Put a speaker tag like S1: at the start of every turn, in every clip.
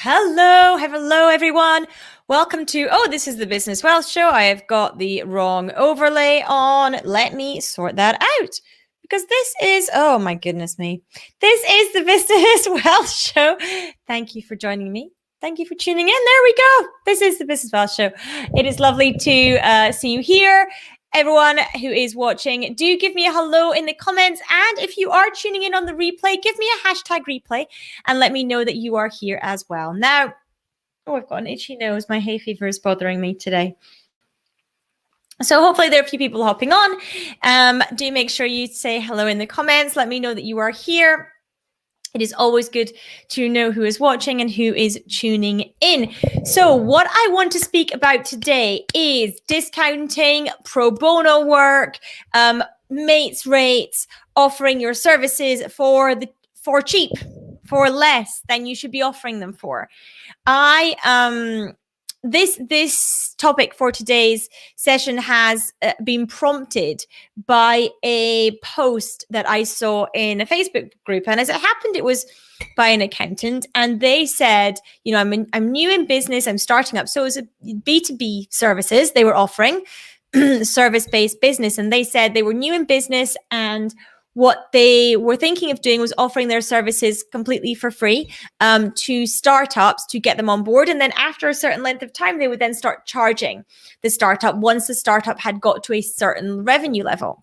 S1: Hello, everyone. Welcome to, this is the Business Wealth Show. I have got the wrong overlay on. Let me sort that out because this is, oh my goodness me. This is the Business Wealth Show. Thank you for joining me. Thank you for tuning in. There we go. This is the Business Wealth Show. It is lovely to see you here. Everyone who is watching, do give me a hello in the comments. And if you are tuning in on the replay, give me a hashtag replay and let me know that you are here as well. Now, I've got an itchy nose. My hay fever is bothering me today. So hopefully there are a few people hopping on. Do make sure you say hello in the comments. Let me know that you are here. It is always good to know who is watching and who is tuning in. So what I want to speak about today is discounting, pro bono work, mates rates, offering your services for cheap, for less than you should be offering them for. This topic for today's session has been prompted by a post that I saw in a Facebook group, and as it happened, it was by an accountant, and they said, you know, I'm new in business, I'm starting up, so it was a B2B services they were offering, service-based business, and they said they were new in business and what they were thinking of doing was offering their services completely for free to startups to get them on board. And then after a certain length of time, they would then start charging the startup once the startup had got to a certain revenue level.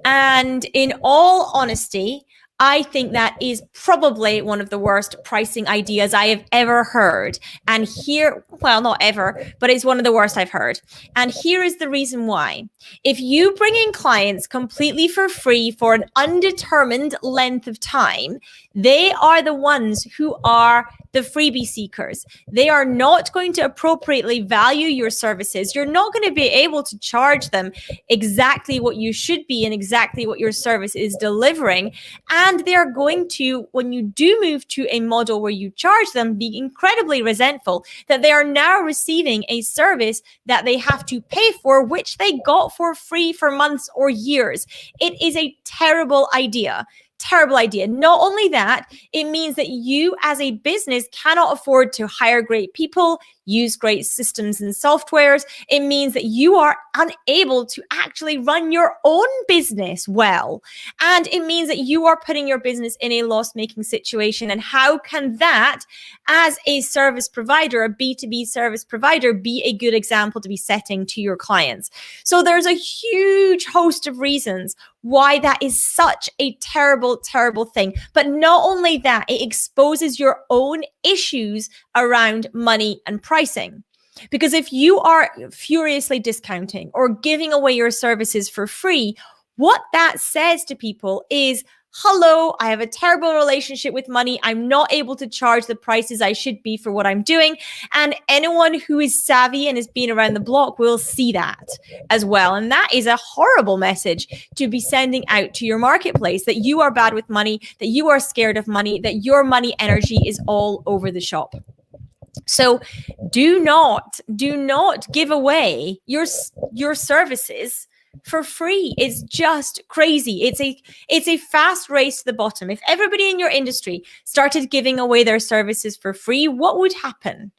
S1: And in all honesty, I think that is probably one of the worst pricing ideas I have ever heard. And here, well, not ever, but it's one of the worst I've heard. And here is the reason why. If you bring in clients completely for free for an undetermined length of time, they are the ones who are the freebie seekers. They are not going to appropriately value your services. You're not going to be able to charge them exactly what you should be and exactly what your service is delivering. And they are going to, when you do move to a model where you charge them, be incredibly resentful that they are now receiving a service that they have to pay for, which they got for free for months or years. It is a terrible idea. Terrible idea. Not only that, it means that you as a business cannot afford to hire great people, use great systems and softwares. It means that you are unable to actually run your own business well. And it means that you are putting your business in a loss-making situation. And how can that, as a service provider, a B2B service provider, be a good example to be setting to your clients? So there's a huge host of reasons why that is such a terrible, terrible thing. But not only that, it exposes your own issues around money and pricing. Because if you are furiously discounting or giving away your services for free, what that says to people is, hello, I have a terrible relationship with money. I'm not able to charge the prices I should be for what I'm doing. And anyone who is savvy and has been around the block will see that as well. And that is a horrible message to be sending out to your marketplace, that you are bad with money, that you are scared of money, that your money energy is all over the shop. So do not give away your services for free. It's just crazy. It's a fast race to the bottom. If everybody in your industry started giving away their services for free, what would happen?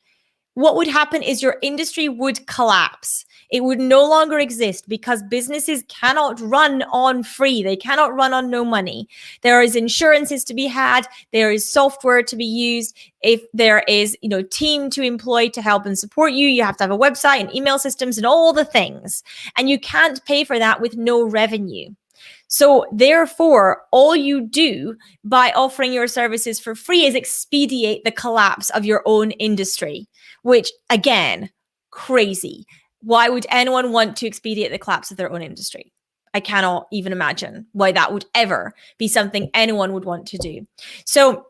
S1: What would happen is your industry would collapse. It would no longer exist because businesses cannot run on free. They cannot run on no money. There is insurances to be had. There is software to be used. If there is, team to employ to help and support you, you have to have a website and email systems and all the things. And you can't pay for that with no revenue. So therefore, all you do by offering your services for free is expedite the collapse of your own industry, which again, crazy. Why would anyone want to expedite the collapse of their own industry? I cannot even imagine why that would ever be something anyone would want to do. So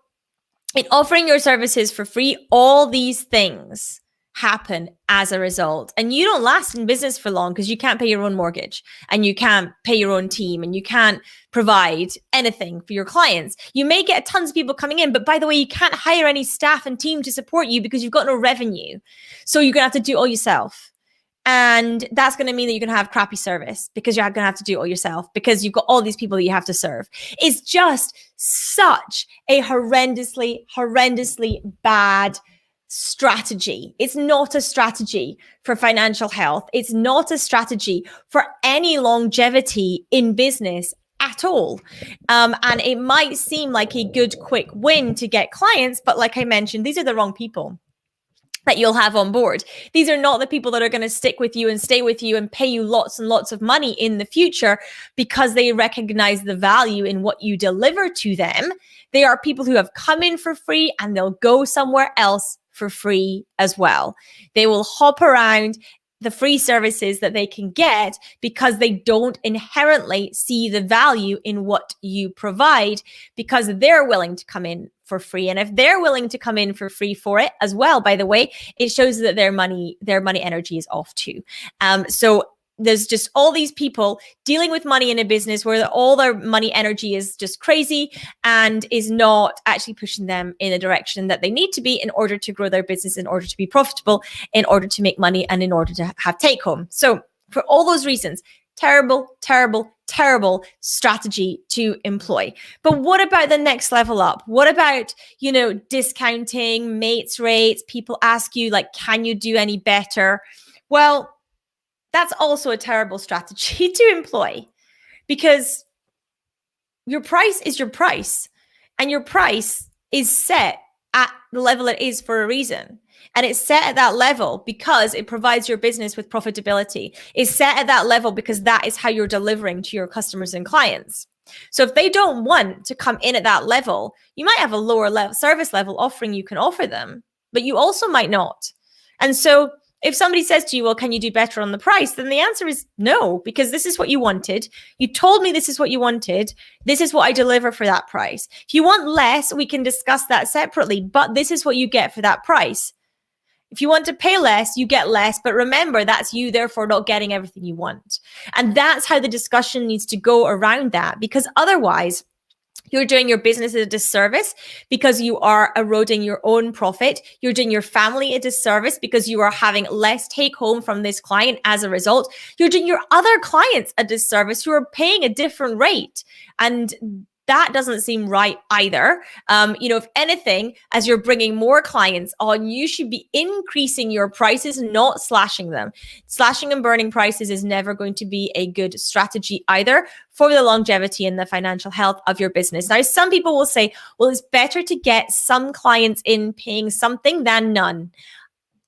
S1: in offering your services for free, all these things happen as a result. And you don't last in business for long because you can't pay your own mortgage and you can't pay your own team and you can't provide anything for your clients. You may get tons of people coming in, but by the way, you can't hire any staff and team to support you because you've got no revenue. So you're going to have to do it all yourself. And that's going to mean that you're going to have crappy service because you're going to have to do it all yourself because you've got all these people that you have to serve. It's just such a horrendously bad strategy. It's not a strategy for financial health. It's not a strategy for any longevity in business at all. And it might seem like a good quick win to get clients, but like I mentioned, these are the wrong people that you'll have on board. These are not the people that are going to stick with you and stay with you and pay you lots and lots of money in the future because they recognize the value in what you deliver to them. They are people who have come in for free and they'll go somewhere else for free as well. They will hop around the free services that they can get because they don't inherently see the value in what you provide because they're willing to come in for free. And if they're willing to come in for free for it as well, by the way, it shows that their money energy is off too. So there's just all these people dealing with money in a business where all their money energy is just crazy and is not actually pushing them in a direction that they need to be in order to grow their business, in order to be profitable, in order to make money, and in order to have take home. So for all those reasons, terrible strategy to employ. But what about the next level up? What about, discounting, mates rates? People ask you, like, can you do any better? Well, that's also a terrible strategy to employ because your price is your price and your price is set at the level it is for a reason. And it's set at that level because it provides your business with profitability. It's set at that level because that is how you're delivering to your customers and clients. So if they don't want to come in at that level, you might have a lower level service level offering you can offer them, but you also might not. And so if somebody says to you, well, can you do better on the price? Then the answer is no, because this is what you wanted. You told me this is what you wanted. This is what I deliver for that price. If you want less, we can discuss that separately, but this is what you get for that price. If you want to pay less, you get less, but remember, that's you therefore not getting everything you want. And that's how the discussion needs to go around that, because otherwise, you're doing your business a disservice because you are eroding your own profit. You're doing your family a disservice because you are having less take home from this client as a result. You're doing your other clients a disservice who are paying a different rate. And that doesn't seem right either. If anything, as you're bringing more clients on, you should be increasing your prices, not slashing them. Slashing and burning prices is never going to be a good strategy either for the longevity and the financial health of your business. Now, some people will say, well, it's better to get some clients in paying something than none.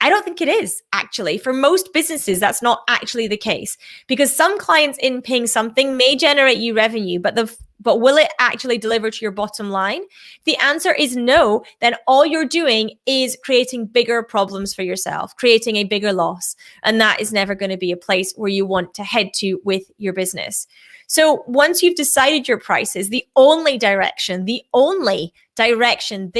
S1: I don't think it is, actually. For most businesses, that's not actually the case, because some clients in paying something may generate you revenue, but will it actually deliver to your bottom line? If the answer is no, then all you're doing is creating bigger problems for yourself, creating a bigger loss. And that is never going to be a place where you want to head to with your business. So once you've decided your prices, the only direction they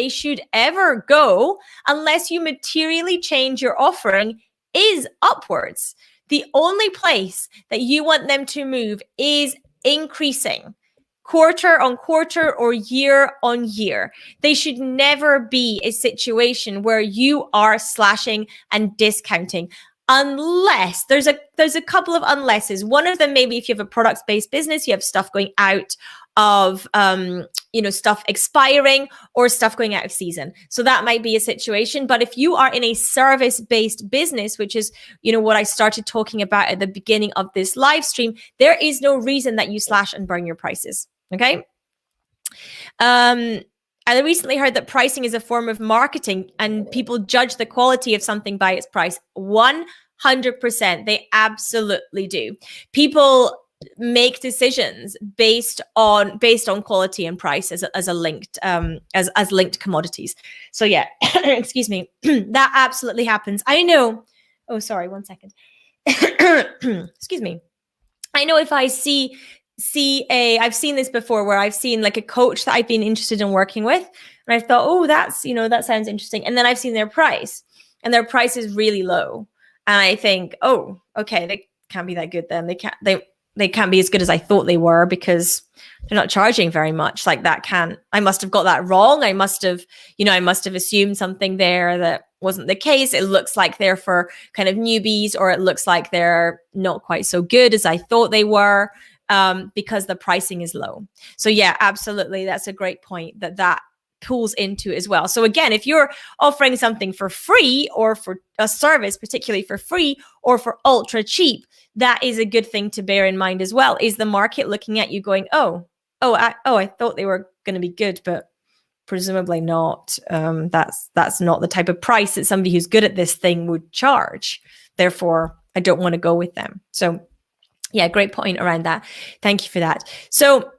S1: should ever go, unless you materially change your offering, is upwards. The only place that you want them to move is increasing quarter on quarter or year on year. They should never be a situation where you are slashing and discounting. Unless there's a couple of unlesses. One of them, maybe if you have a product-based business, you have stuff going out of, stuff expiring or stuff going out of season. So that might be a situation. But if you are in a service-based business, which is, what I started talking about at the beginning of this live stream, there is no reason that you slash and burn your prices. Okay. I recently heard that pricing is a form of marketing and people judge the quality of something by its price. 100%. They absolutely do. People make decisions based on quality and price as linked commodities. So yeah, excuse me. That absolutely happens. I know. Oh, sorry, 1 second. Excuse me. I know if I I've seen this before where I've seen like a coach that I've been interested in working with. And I thought, oh, that sounds interesting. And then I've seen their price and their price is really low. And I think, oh, okay, they can't be that good then. they can't be as good as I thought they were because they're not charging very much. Like I must have got that wrong. I must have assumed something there that wasn't the case. It looks like they're for kind of newbies, or it looks like they're not quite so good as I thought they were, because the pricing is low. So yeah, absolutely. That's a great point that pulls into as well. So again, if you're offering something for free, or for a service, particularly for free or for ultra cheap, that is a good thing to bear in mind as well. Is the market looking at you going, I thought they were going to be good, but presumably not. That's not the type of price that somebody who's good at this thing would charge. Therefore, I don't want to go with them. So yeah, great point around that. Thank you for that. So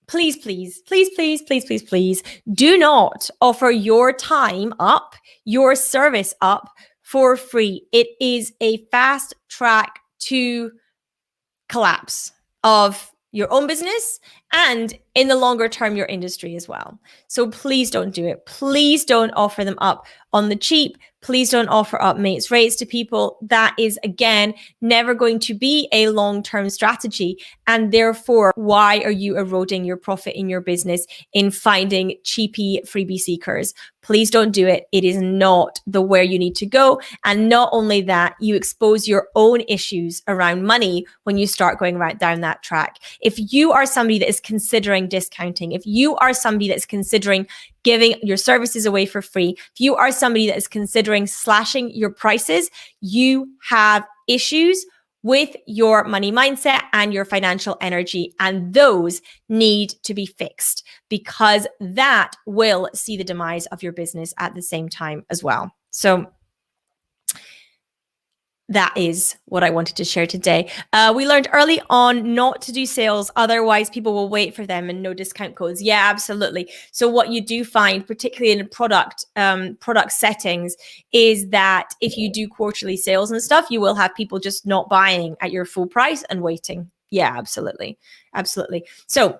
S1: please, please, please, please, please, please, please do not offer your time up, your service up for free. It is a fast track to collapse of your own business, and in the longer term, your industry as well. So please don't do it. Please don't offer them up on the cheap. Please don't offer up mates rates to people. That is, again, never going to be a long-term strategy. And therefore, why are you eroding your profit in your business in finding cheapy freebie seekers? Please don't do it. It is not the where you need to go. And not only that, you expose your own issues around money when you start going right down that track. If you are somebody that is considering discounting, if you are somebody that's considering giving your services away for free, if you are somebody that is considering slashing your prices, you have issues with your money mindset and your financial energy. And those need to be fixed, because that will see the demise of your business at the same time as well. So that is what I wanted to share today. We learned early on not to do sales, otherwise people will wait for them, and no discount codes. Yeah, absolutely. So what you do find, particularly in product settings, is that if you do quarterly sales and stuff, you will have people just not buying at your full price and waiting. Yeah, absolutely. Absolutely. So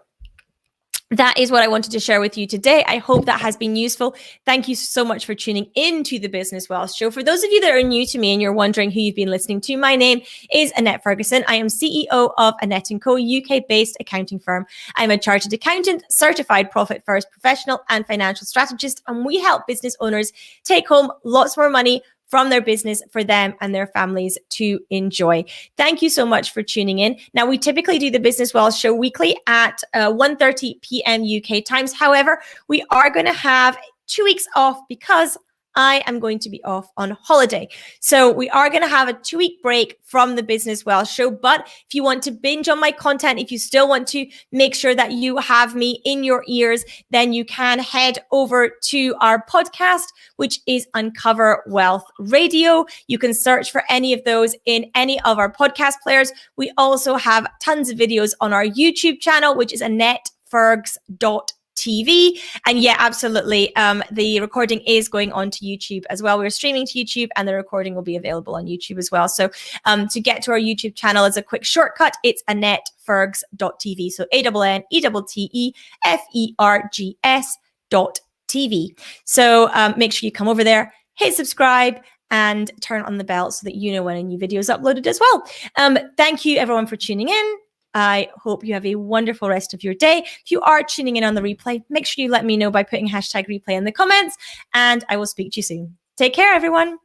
S1: that is what I wanted to share with you today. I hope that has been useful. Thank you so much for tuning in to the Business Wealth Show. For those of you that are new to me and you're wondering who you've been listening to, my name is Annette Ferguson. I am CEO of Annette & Co, UK-based accounting firm. I'm a chartered accountant, certified profit first professional and financial strategist, and we help business owners take home lots more money from their business for them and their families to enjoy. Thank you so much for tuning in. Now, we typically do the Business Wealth Show weekly at 1:30 p.m. UK times. However, we are going to have 2 weeks off because I am going to be off on holiday. So we are going to have a 2-week break from the Business Wealth Show. But if you want to binge on my content, if you still want to make sure that you have me in your ears, then you can head over to our podcast, which is Uncover Wealth Radio. You can search for any of those in any of our podcast players. We also have tons of videos on our YouTube channel, which is AnnetteFergs.TV. And yeah, absolutely. The recording is going on to YouTube as well. We're streaming to YouTube, and the recording will be available on YouTube as well. So to get to our YouTube channel as a quick shortcut, it's AnnetteFergs.TV. So ANNETTEFERGS.TV. So make sure you come over there, hit subscribe, and turn on the bell so that you know when a new video is uploaded as well. Thank you everyone for tuning in. I hope you have a wonderful rest of your day. If you are tuning in on the replay, make sure you let me know by putting #replay in the comments, and I will speak to you soon. Take care, everyone.